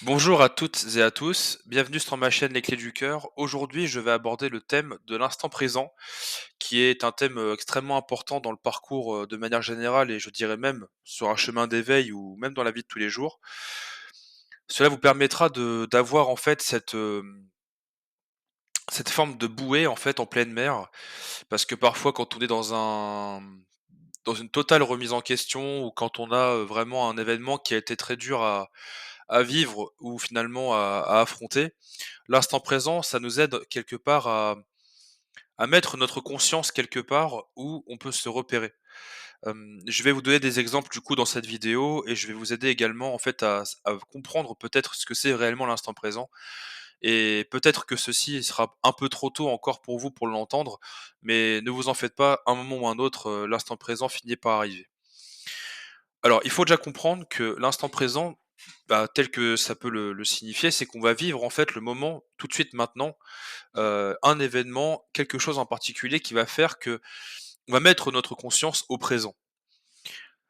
Bonjour à toutes et à tous, bienvenue sur ma chaîne Les Clés du Cœur. Aujourd'hui, je vais aborder le thème de l'instant présent, qui est un thème extrêmement important dans le parcours de manière générale et je dirais même sur un chemin d'éveil ou même dans la vie de tous les jours. Cela vous permettra d'avoir en fait cette forme de bouée en fait en pleine mer, parce que parfois quand on est dans une totale remise en question ou quand on a vraiment un événement qui a été très dur à vivre ou finalement à affronter, l'instant présent, ça nous aide quelque part à mettre notre conscience quelque part où on peut se repérer. Je vais vous donner des exemples du coup dans cette vidéo et je vais vous aider également en fait à comprendre peut-être ce que c'est réellement l'instant présent et peut-être que ceci sera un peu trop tôt encore pour vous pour l'entendre, mais ne vous en faites pas, un moment ou un autre, l'instant présent finit par arriver. Alors, il faut déjà comprendre que l'instant présent, bah, tel que ça peut le signifier, c'est qu'on va vivre en fait le moment tout de suite maintenant, un événement, quelque chose en particulier qui va faire que on va mettre notre conscience au présent.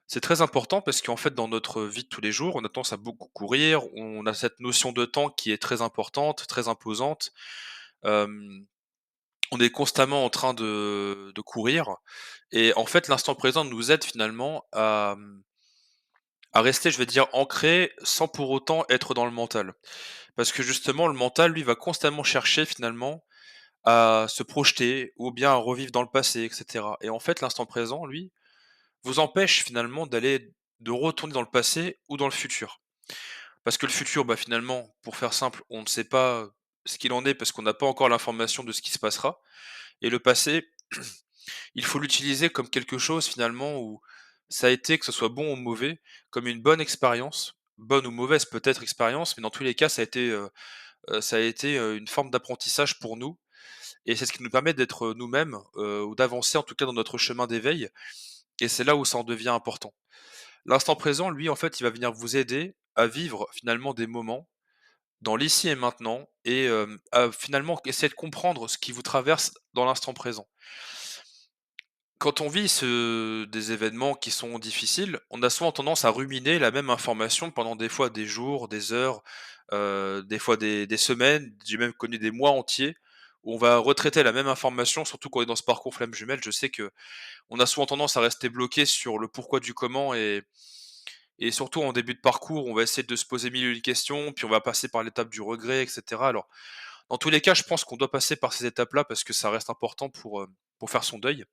C'est très important parce qu'en fait, dans notre vie de tous les jours, on a tendance à beaucoup courir, on a cette notion de temps qui est très importante, très imposante. Hem, on est constamment en train de courir et en fait, l'instant présent nous aide finalement à rester, je vais dire, ancré sans pour autant être dans le mental. Parce que justement, le mental, lui, va constamment chercher finalement à se projeter ou bien à revivre dans le passé, et cetera. Et en fait, l'instant présent, lui, vous empêche finalement de retourner dans le passé ou dans le futur. Parce que le futur, bah, finalement, pour faire simple, on ne sait pas ce qu'il en est parce qu'on n'a pas encore l'information de ce qui se passera. Et le passé, il faut l'utiliser comme quelque chose finalement où ça a été, que ce soit bon ou mauvais, comme une bonne expérience, bonne ou mauvaise peut-être expérience, mais dans tous les cas, ça a été, une forme d'apprentissage pour nous et c'est ce qui nous permet d'être, nous-mêmes, ou d'avancer en tout cas dans notre chemin d'éveil et c'est là où ça en devient important. L'instant présent, lui, en fait, il va venir vous aider à vivre finalement des moments dans l'ici et maintenant et à finalement essayer de comprendre ce qui vous traverse dans l'instant présent. Quand on vit des événements qui sont difficiles, on a souvent tendance à ruminer la même information pendant des fois des jours, des heures, des fois des semaines. J'ai même connu des mois entiers où on va retraiter la même information, surtout quand on est dans ce parcours flamme jumelle. Je sais que on a souvent tendance à rester bloqué sur le pourquoi du comment et surtout en début de parcours, on va essayer de se poser 1000 et une questions, puis on va passer par l'étape du regret et cetera. Alors, dans tous les cas, je pense qu'on doit passer par ces étapes-là parce que ça reste important pour faire son deuil.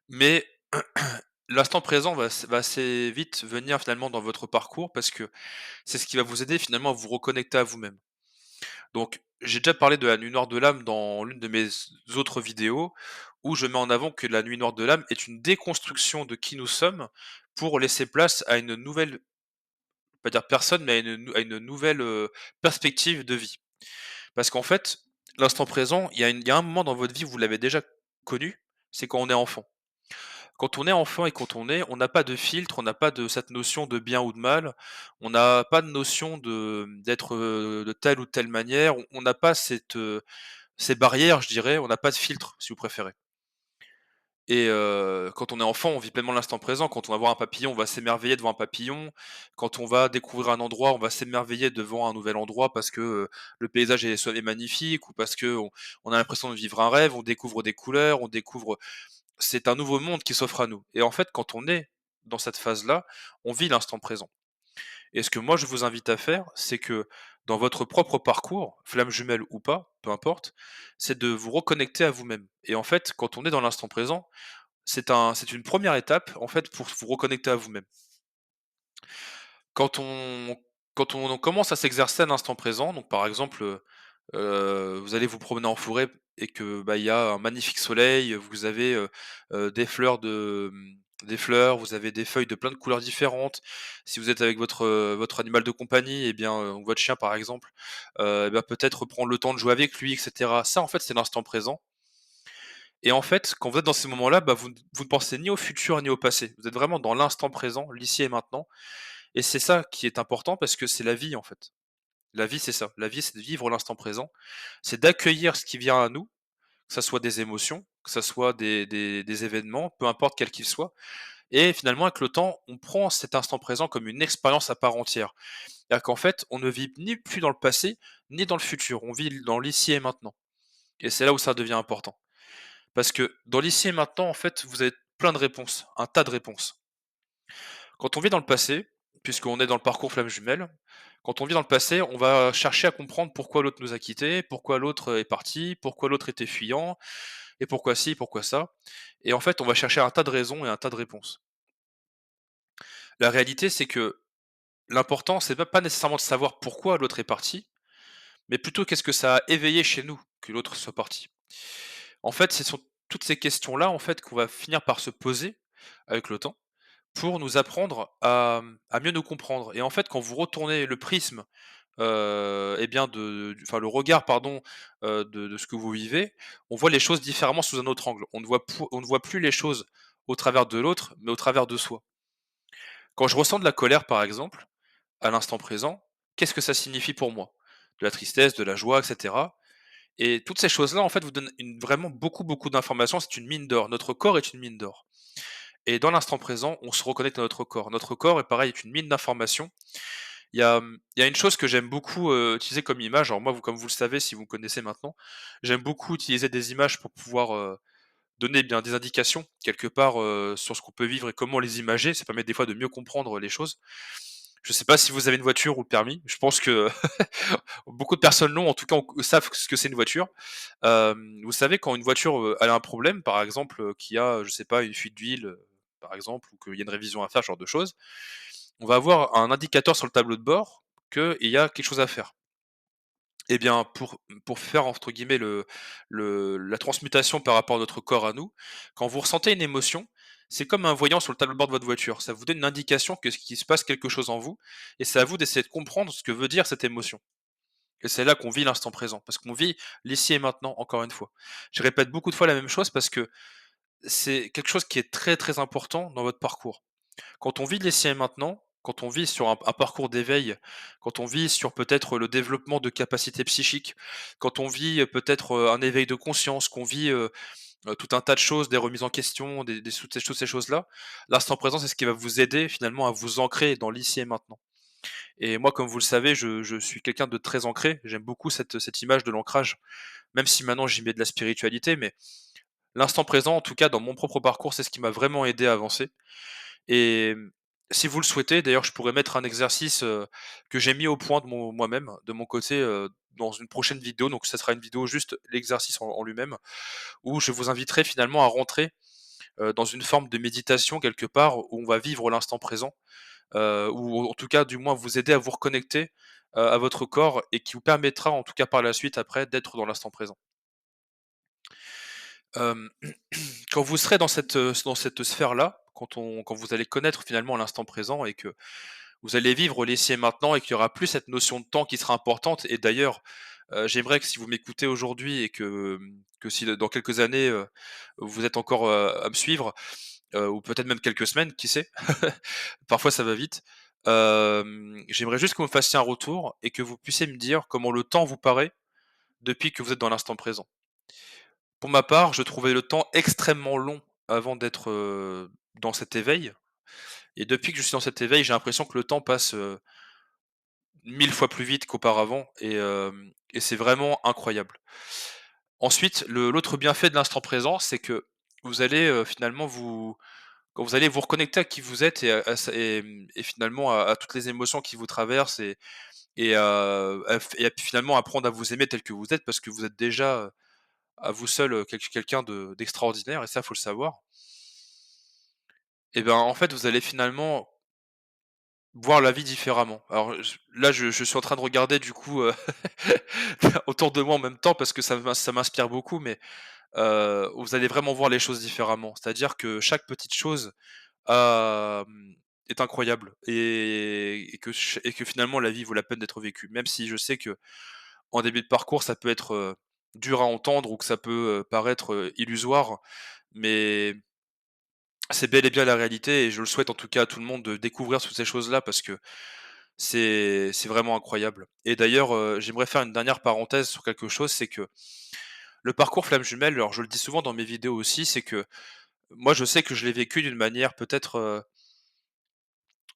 Mais l'instant présent va assez vite venir finalement dans votre parcours parce que c'est ce qui va vous aider finalement à vous reconnecter à vous-même. Donc, j'ai déjà parlé de la nuit noire de l'âme dans l'une de mes autres vidéos où je mets en avant que la nuit noire de l'âme est une déconstruction de qui nous sommes pour laisser place à une nouvelle, pas dire personne, mais à une nouvelle perspective de vie. Parce qu'en fait, l'instant présent, il y a un moment dans votre vie, vous l'avez déjà connu, c'est quand on est enfant. Quand on est enfant et quand on n'a pas de filtre, on n'a pas de cette notion de bien ou de mal, on n'a pas de notion d'être, de telle ou telle manière, on n'a pas ces barrières, je dirais, on n'a pas de filtre, si vous préférez. Et quand on est enfant, on vit pleinement l'instant présent. Quand on va voir un papillon, on va s'émerveiller devant un papillon. Quand on va découvrir un endroit, on va s'émerveiller devant un nouvel endroit parce que, le paysage est soit est magnifique ou parce qu'on a l'impression de vivre un rêve, on découvre des couleurs, on découvre c'est un nouveau monde qui s'offre à nous et en fait, quand on est dans cette phase-là, on vit l'instant présent et ce que moi je vous invite à faire, c'est que dans votre propre parcours, flamme jumelle ou pas, peu importe, c'est de vous reconnecter à vous-même et en fait, quand on est dans l'instant présent, c'est une première étape, en fait, pour vous reconnecter à vous-même. Quand on quand on commence à s'exercer à l'instant présent, donc par exemple, vous allez vous promener en forêt et que, bah, il y a un magnifique soleil, vous avez, des fleurs des fleurs, vous avez des feuilles de plein de couleurs différentes. Si vous êtes avec votre animal de compagnie et bien, ou votre chien par exemple, et bah, peut-être prendre le temps de jouer avec lui et cetera. Ça, en fait, c'est l'instant présent et en fait, quand vous êtes dans ces moments-là, bah, vous ne pensez ni au futur ni au passé. Vous êtes vraiment dans l'instant présent, l'ici et maintenant et c'est ça qui est important parce que c'est la vie, en fait. La vie, c'est ça. La vie, c'est de vivre l'instant présent. C'est d'accueillir ce qui vient à nous, que ça soit des émotions, que ça soit des événements, peu importe quels qu'ils soient et finalement avec le temps, on prend cet instant présent comme une expérience à part entière. C'est-à-dire qu'en fait, on ne vit ni plus dans le passé, ni dans le futur, on vit dans l'ici et maintenant et c'est là où ça devient important. Parce que dans l'ici et maintenant, en fait, vous avez plein de réponses, un tas de réponses. Quand on vit dans le passé, puisqu'on est dans le parcours flamme jumelle, quand on vit dans le passé, on va chercher à comprendre pourquoi l'autre nous a quittés, pourquoi l'autre est parti, pourquoi l'autre était fuyant, et pourquoi ci, pourquoi ça. Et en fait, on va chercher un tas de raisons et un tas de réponses. La réalité, c'est que l'important, c'est pas nécessairement de savoir pourquoi l'autre est parti, mais plutôt qu'est-ce que ça a éveillé chez nous que l'autre soit parti. En fait, ce sont toutes ces questions-là, en fait, qu'on va finir par se poser avec le temps pour nous apprendre à mieux nous comprendre. Et en fait, quand vous retournez le prisme, et bien le regard pardon, de ce que vous vivez, on voit les choses différemment sous un autre angle. On ne voit plus les choses au travers de l'autre, mais au travers de soi. Quand je ressens de la colère, par exemple, à l'instant présent, qu'est-ce que ça signifie pour moi? De la tristesse, de la joie, et cetera. Et toutes ces choses-là, en fait, vous donnent vraiment beaucoup, beaucoup d'informations. C'est une mine d'or. Notre corps est une mine d'or. Et dans l'instant présent, on se reconnecte à notre corps. Notre corps est pareil, est une mine d'informations. Il y a une chose que j'aime beaucoup, utiliser comme image. Alors moi, comme vous le savez, si vous me connaissez maintenant, j'aime beaucoup utiliser des images pour pouvoir, donner bien des indications quelque part, sur ce qu'on peut vivre et comment les imager. Ça permet des fois de mieux comprendre les choses. Je sais pas si vous avez une voiture ou le permis. Je pense que beaucoup de personnes l'ont, en tout cas, savent ce que c'est une voiture. Vous savez quand une voiture, elle a un problème, par exemple, qu'il y a, je sais pas, une fuite d'huile, par exemple, ou qu'il y a une révision à faire, ce genre de choses, on va avoir un indicateur sur le tableau de bord qu'il y a quelque chose à faire. Eh bien, pour faire entre guillemets le la transmutation par rapport à notre corps à nous, quand vous ressentez une émotion, c'est comme un voyant sur le tableau de bord de votre voiture. Ça vous donne une indication que ce qu'il se passe quelque chose en vous et c'est à vous d'essayer de comprendre ce que veut dire cette émotion. Et c'est là qu'on vit l'instant présent, parce qu'on vit l'ici et maintenant, encore une fois. Je répète beaucoup de fois la même chose parce que c'est quelque chose qui est très, très important dans votre parcours. Quand on vit de l'ici et maintenant, quand on vit sur un parcours d'éveil, quand on vit sur peut-être le développement de capacités psychiques, quand on vit, peut-être, un éveil de conscience, qu'on vit, tout un tas de choses, des remises en question, toutes ces choses-là, l'instant présent, c'est ce qui va vous aider finalement à vous ancrer dans l'ici et maintenant. Et moi, comme vous le savez, je suis quelqu'un de très ancré. J'aime beaucoup cette image de l'ancrage, même si maintenant j'y mets de la spiritualité, mais l'instant présent, en tout cas dans mon propre parcours, c'est ce qui m'a vraiment aidé à avancer. Et si vous le souhaitez, d'ailleurs, je pourrais mettre un exercice, que j'ai mis au point moi-même, de mon côté, dans une prochaine vidéo. Donc ça sera une vidéo juste l'exercice en lui-même, où je vous inviterai finalement à rentrer, dans une forme de méditation quelque part, où on va vivre l'instant présent, ou en tout cas, du moins, vous aider à vous reconnecter, à votre corps et qui vous permettra, en tout cas par la suite après, d'être dans l'instant présent. Hem, quand vous serez dans cette sphère-là, quand vous allez connaître finalement l'instant présent et que vous allez vivre l'ici et maintenant et qu'il y aura plus cette notion de temps qui sera importante et d'ailleurs, j'aimerais que si vous m'écoutez aujourd'hui et que si dans quelques années, vous êtes encore, à me suivre, ou peut-être même quelques semaines, qui sait? Parfois ça va vite. J'aimerais juste que vous me fassiez un retour et que vous puissiez me dire comment le temps vous paraît depuis que vous êtes dans l'instant présent. Pour ma part, je trouvais le temps extrêmement long avant d'être, dans cet éveil et depuis que je suis dans cet éveil, j'ai l'impression que le temps passe, 1000 fois plus vite qu'auparavant et c'est vraiment incroyable. Ensuite, l'autre bienfait de l'instant présent, c'est que vous allez, finalement quand vous allez vous reconnecter à qui vous êtes à ça et finalement à toutes les émotions qui vous traversent et à finalement apprendre à vous aimer tel que vous êtes parce que vous êtes déjà, à vous seul, quelqu'un d'extraordinaire et ça, faut le savoir. Et ben, en fait, vous allez finalement voir la vie différemment. Alors je suis en train de regarder du coup, autour de moi en même temps parce que ça m'inspire beaucoup, mais vous allez vraiment voir les choses différemment. C'est-à-dire que chaque petite chose, est incroyable et que finalement la vie vaut la peine d'être vécue. Même si je sais que en début de parcours, ça peut être, dur à entendre ou que ça peut, paraître, illusoire, mais c'est bel et bien la réalité et je le souhaite en tout cas à tout le monde de découvrir toutes ces choses-là parce que c'est vraiment incroyable et d'ailleurs, j'aimerais faire une dernière parenthèse sur quelque chose, c'est que le parcours flamme jumelle, alors je le dis souvent dans mes vidéos aussi, c'est que Moi, je sais que je l'ai vécu d'une manière peut-être,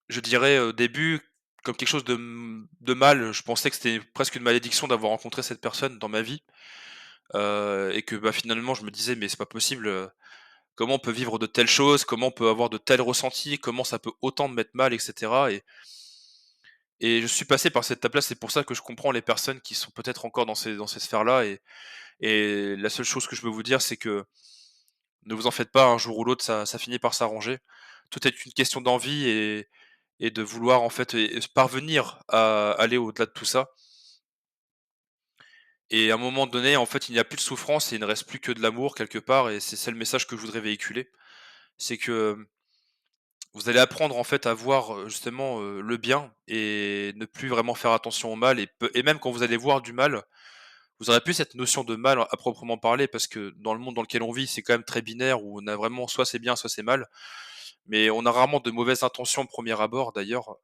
je dirais au début comme quelque chose de mal. Je pensais que c'était presque une malédiction d'avoir rencontré cette personne dans ma vie, et que, bah, finalement je me disais: «Mais c'est pas possible, comment on peut vivre de telles choses? Comment on peut avoir de tels ressentis? Comment ça peut autant me mettre mal?» et cetera et je suis passé par cette étape-là. C'est pour ça que je comprends les personnes qui sont peut-être encore dans ces sphères-là et la seule chose que je peux vous dire, c'est que ne vous en faites pas, un jour ou l'autre, ça finit par s'arranger. Tout est une question d'envie et de vouloir en fait et parvenir à aller au-delà de tout ça et à un moment donné, en fait, il n'y a plus de souffrance et il ne reste plus que de l'amour quelque part et c'est le message que je voudrais véhiculer. C'est que, vous allez apprendre en fait à voir, justement, le bien et ne plus vraiment faire attention au mal et même quand vous allez voir du mal, vous aurez plus cette notion de mal à proprement parler parce que dans le monde dans lequel on vit, c'est quand même très binaire où on a vraiment soit c'est bien, soit c'est mal. Mais on a rarement de mauvaises intentions au premier abord d'ailleurs,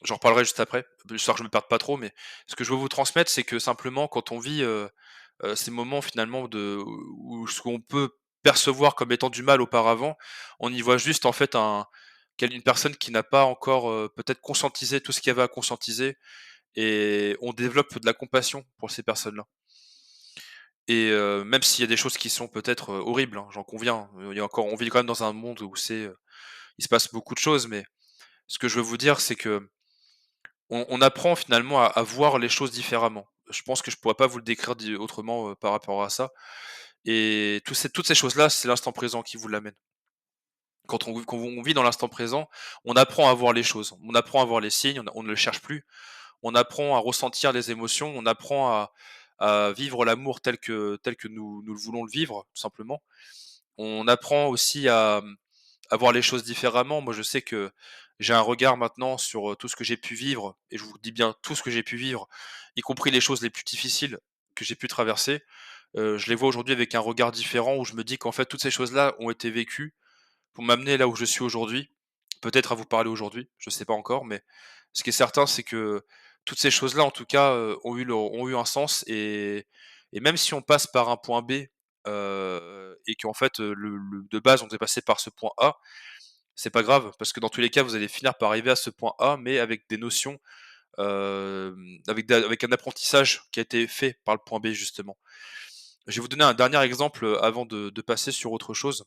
j'en reparlerai juste après, histoire que je me perde pas trop, mais ce que je veux vous transmettre, c'est que simplement quand on vit, ces moments finalement où ce qu'on peut percevoir comme étant du mal auparavant, on y voit juste en fait une personne qui n'a pas encore, peut-être conscientisé tout ce qu'il y avait à conscientiser et on développe de la compassion pour ces personnes-là et même s'il y a des choses qui sont peut-être, horribles, hein, j'en conviens, il y a encore on vit quand même dans un monde où il se passe beaucoup de choses, mais ce que je veux vous dire, c'est que on apprend finalement à voir les choses différemment. Je pense que je pourrais pas vous le décrire autrement, par rapport à ça et toutes ces choses-là, c'est l'instant présent qui vous l'amène. Quand on vit dans l'instant présent, on apprend à voir les choses, on apprend à voir les signes, on ne le cherche plus, on apprend à ressentir les émotions, on apprend à vivre l'amour tel que nous le voulons le vivre, tout simplement. On apprend aussi à voir les choses différemment. Moi, je sais que j'ai un regard maintenant sur, tout ce que j'ai pu vivre et je vous dis bien tout ce que j'ai pu vivre, y compris les choses les plus difficiles que j'ai pu traverser. Je les vois aujourd'hui avec un regard différent où je me dis qu'en fait toutes ces choses-là ont été vécues pour m'amener là où je suis aujourd'hui. Peut-être à vous parler aujourd'hui, je sais pas encore, mais ce qui est certain, c'est que toutes ces choses-là, en tout cas, ont eu un sens et même si on passe par un point B, et qu'en fait, le de base, on devait passer par ce point A, c'est pas grave parce que dans tous les cas, vous allez finir par arriver à ce point A, mais avec des notions, avec un apprentissage qui a été fait par le point B, justement. Je vais vous donner un dernier exemple, avant de passer sur autre chose.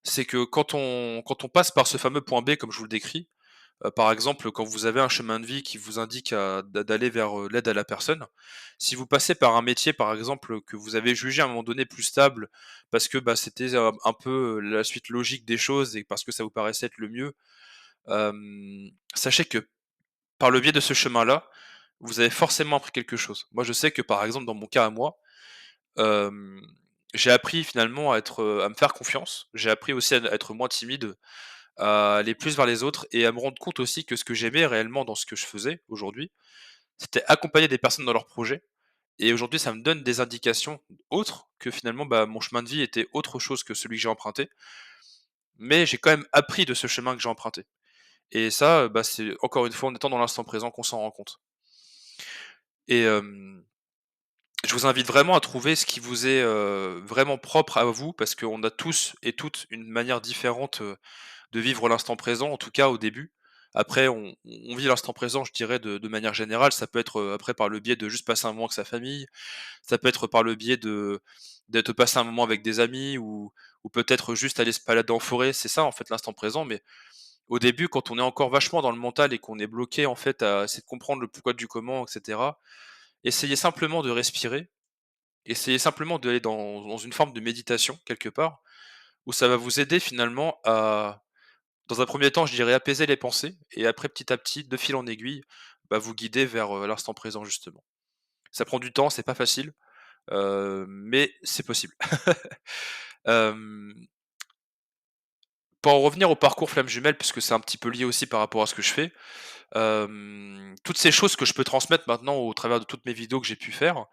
C'est que quand on passe par ce fameux point B, comme je vous le décris, par exemple, quand vous avez un chemin de vie qui vous indique d'aller vers, l'aide à la personne, si vous passez par un métier, par exemple, que vous avez jugé à un moment donné plus stable parce que, bah, c'était, un peu, la suite logique des choses et parce que ça vous paraissait être le mieux, sachez que par le biais de ce chemin-là, vous avez forcément appris quelque chose. Moi, je sais que, par exemple, dans mon cas à moi, hem, j'ai appris finalement à me faire confiance. J'ai appris aussi à être moins timide, à aller plus vers les autres et à me rendre compte aussi que ce que j'aimais réellement dans ce que je faisais aujourd'hui, c'était accompagner des personnes dans leurs projets et aujourd'hui ça me donne des indications autres que finalement, bah, mon chemin de vie était autre chose que celui que j'ai emprunté, mais j'ai quand même appris de ce chemin que j'ai emprunté et ça, bah, c'est encore une fois en étant dans l'instant présent qu'on s'en rend compte et je vous invite vraiment à trouver ce qui vous est, vraiment propre à vous parce qu'on a tous et toutes une manière différente, de vivre l'instant présent, en tout cas au début. Après on vit l'instant présent, je dirais de manière générale. Ça peut être, après par le biais de juste passer un moment avec sa famille, ça peut être par le biais d'être passer un moment avec des amis ou peut-être juste aller se balader en forêt. C'est ça en fait l'instant présent, mais au début quand on est encore vachement dans le mental et qu'on est bloqué en fait à essayer de comprendre le pourquoi du comment et cetera, essayez simplement de respirer, essayez simplement d'aller dans une forme de méditation quelque part, où ça va vous aider finalement à dans un premier temps, je dirais apaiser les pensées et après petit à petit, de fil en aiguille, bah, vous guider vers, l'instant présent justement. Ça prend du temps, c'est pas facile, mais c'est possible. Hem, pour en revenir au parcours Flamme Jumelle, puisque c'est un petit peu lié aussi par rapport à ce que je fais, toutes ces choses que je peux transmettre maintenant au travers de toutes mes vidéos que j'ai pu faire,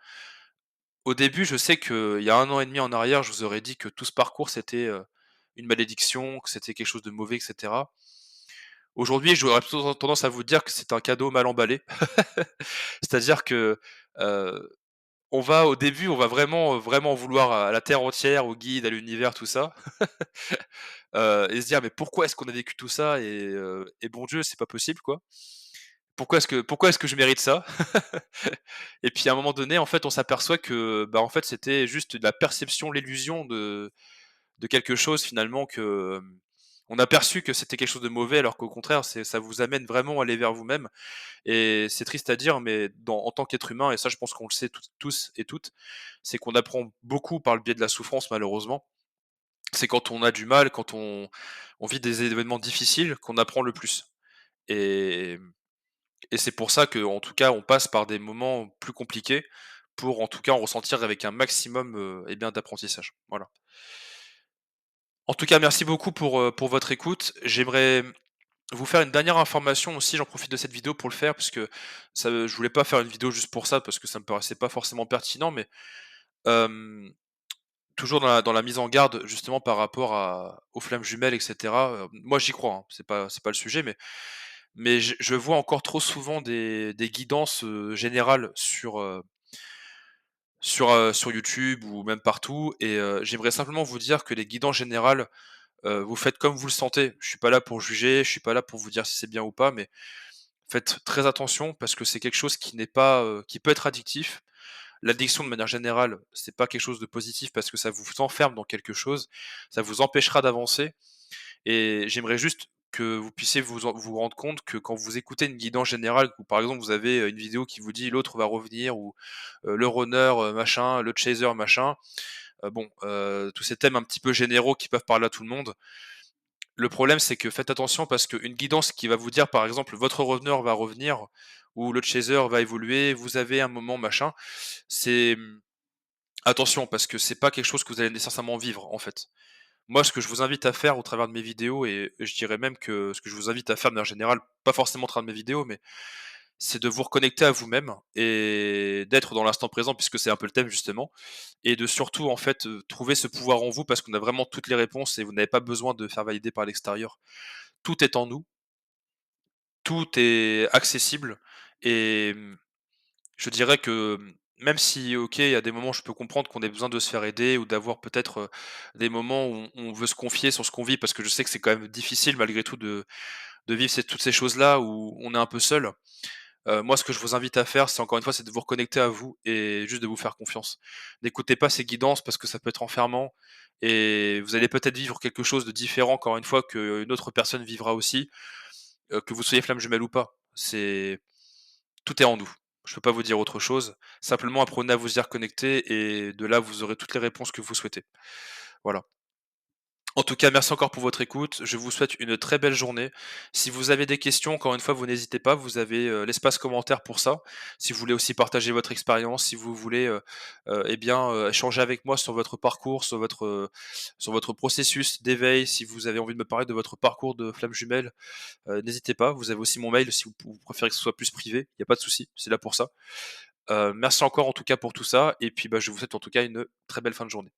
au début, je sais qu'il y a 1 an et demi en arrière, je vous aurais dit que tout ce parcours c'était, une malédiction, que c'était quelque chose de mauvais et cetera. Aujourd'hui, j'aurais plutôt tendance à vous dire que c'est un cadeau mal emballé. C'est-à-dire que, heu, on va au début, on va vraiment, vraiment vouloir à la terre entière, au guide, à l'univers, tout ça, et se dire: «Mais pourquoi est-ce qu'on a vécu tout ça et bon Dieu, c'est pas possible, quoi. Pourquoi est-ce que je mérite ça?» Et puis à un moment donné, en fait, on s'aperçoit que, bah, en fait, c'était juste de la perception, l'illusion de quelque chose finalement que, on a perçu que c'était quelque chose de mauvais alors qu'au contraire, ça vous amène vraiment à aller vers vous-même et c'est triste à dire, mais en tant qu'être humain et ça je pense qu'on le sait tous et toutes, c'est qu'on apprend beaucoup par le biais de la souffrance malheureusement. C'est quand on a du mal, quand on vit des événements difficiles qu'on apprend le plus et et c'est pour ça qu'en tout cas, on passe par des moments plus compliqués pour en tout cas en ressentir avec un maximum, et bien d'apprentissage. Voilà. En tout cas, merci beaucoup pour votre écoute. J'aimerais vous faire une dernière information aussi, j'en profite de cette vidéo pour le faire parce que ça je voulais pas faire une vidéo juste pour ça, parce que ça me paraissait pas forcément pertinent, mais, hem, toujours dans la mise en garde justement par rapport aux flammes jumelles et cetera, moi j'y crois, hein, c'est pas le sujet, mais je vois encore trop souvent des guidances, générales sur YouTube ou même partout et j'aimerais simplement vous dire que les guidances générales, vous faites comme vous le sentez. Je suis pas là pour juger, je suis pas là pour vous dire si c'est bien ou pas, mais faites très attention parce que c'est quelque chose qui n'est pas, qui peut être addictif. L'addiction de manière générale, c'est pas quelque chose de positif parce que ça vous enferme dans quelque chose, ça vous empêchera d'avancer et j'aimerais juste que vous puissiez vous rendre compte que quand vous écoutez une guidance générale, ou par exemple vous avez, une vidéo qui vous dit: «L'autre va revenir» ou, «Le runner, machin, le chaser machin», bon, tous ces thèmes un petit peu généraux qui peuvent parler à tout le monde. Le problème, c'est que faites attention parce qu'une guidance qui va vous dire, par exemple: «Votre reveneur va revenir» ou «Le chaser va évoluer, vous avez un moment machin», c'est, attention parce que c'est pas quelque chose que vous allez nécessairement vivre, en fait. Moi, ce que je vous invite à faire au travers de mes vidéos et je dirais même que ce que je vous invite à faire de manière générale, pas forcément au travers de mes vidéos, mais c'est de vous reconnecter à vous-même et d'être dans l'instant présent puisque c'est un peu le thème justement et de surtout en fait, trouver ce pouvoir en vous parce qu'on a vraiment toutes les réponses et vous n'avez pas besoin de faire valider par l'extérieur. Tout est en nous, tout est accessible et je dirais que, même si OK, il y a des moments où je peux comprendre qu'on ait besoin de se faire aider ou d'avoir peut-être, des moments où on veut se confier sur ce qu'on vit parce que je sais que c'est quand même difficile malgré tout de vivre toutes ces choses-là où on est un peu seul. Moi, ce que je vous invite à faire, c'est encore une fois, c'est de vous reconnecter à vous et juste de vous faire confiance. N'écoutez pas ces guidances parce que ça peut être enfermant et vous allez peut-être vivre quelque chose de différent, encore une fois, qu'une autre personne vivra aussi, que vous soyez flamme jumelle ou pas. Tout est en nous. Je peux pas vous dire autre chose. Simplement apprenez à vous y reconnecter et de là, vous aurez toutes les réponses que vous souhaitez. Voilà. En tout cas, merci encore pour votre écoute. Je vous souhaite une très belle journée. Si vous avez des questions, encore une fois, vous n'hésitez pas, vous avez, l'espace commentaire pour ça. Si vous voulez aussi partager votre expérience, si vous voulez, eh bien, échanger avec moi sur votre parcours, sur votre processus d'éveil, si vous avez envie de me parler de votre parcours de flamme jumelle, n'hésitez pas. Vous avez aussi mon mail si vous préférez que ce soit plus privé, il y a pas de souci, c'est là pour ça. Merci encore en tout cas pour tout ça et puis, bah, je vous souhaite en tout cas une très belle fin de journée.